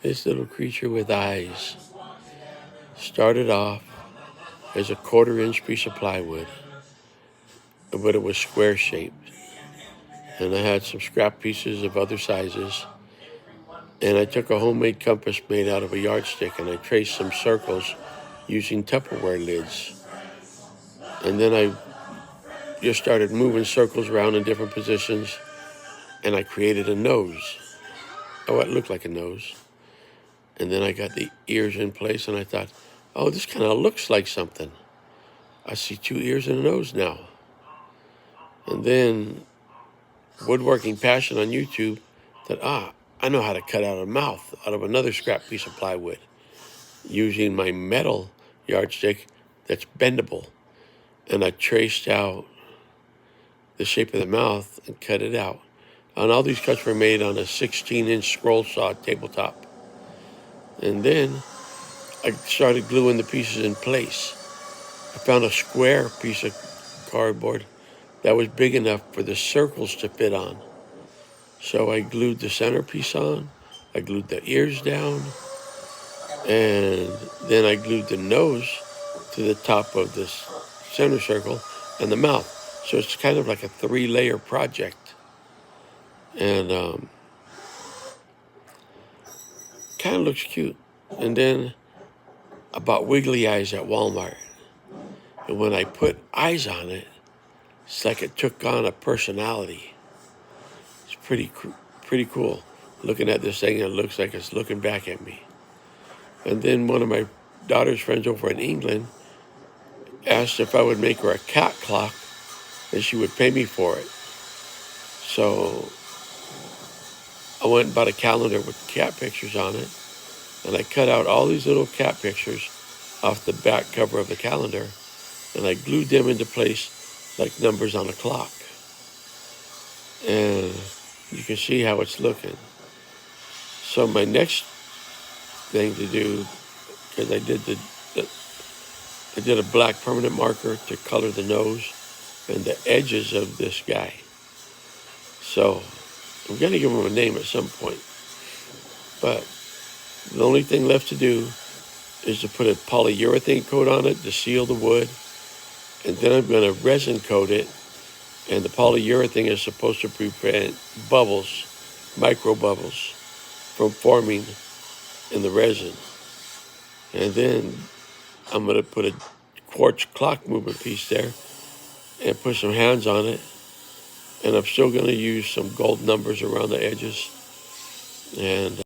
This little creature with eyes started off as a 1/4 inch piece of plywood, but it was square shaped. And I had some scrap pieces of other sizes. And I took a homemade compass made out of a yardstick and I traced some circles using Tupperware lids. And then I just started moving circles around in different positions and I created a nose. Oh, it looked like a nose. And then I got the ears in place and I thought, oh, this kind of looks like something. I see 2 ears and a nose now. And then Woodworking Passion on YouTube thought, I know how to cut out a mouth out of another scrap piece of plywood using my metal yardstick that's bendable. And I traced out the shape of the mouth and cut it out. And all these cuts were made on a 16-inch scroll saw tabletop. And then I started gluing the pieces in place. I found a square piece of cardboard that was big enough for the circles to fit on. So I glued the centerpiece on, I glued the ears down, and then I glued the nose to the top of this center circle and the mouth. So it's kind of like a 3-layer project. And kind of looks cute. And then I bought wiggly eyes at Walmart. And when I put eyes on it, it's like it took on a personality. It's pretty cool. Looking at this thing, it looks like it's looking back at me. And then one of my daughter's friends over in England asked if I would make her a cat clock and she would pay me for it. So I went and bought a calendar with cat pictures on it, and I cut out all these little cat pictures off the back cover of the calendar, and I glued them into place like numbers on a clock. And you can see how it's looking. So my next thing to do, because I did a black permanent marker to color the nose and the edges of this guy. So I'm going to give him a name at some point. But the only thing left to do is to put a polyurethane coat on it to seal the wood. And then I'm going to resin coat it. And the polyurethane is supposed to prevent bubbles, micro bubbles, from forming in the resin. And then I'm going to put a quartz clock movement piece there and put some hands on it. And I'm still going to use some gold numbers around the edges. And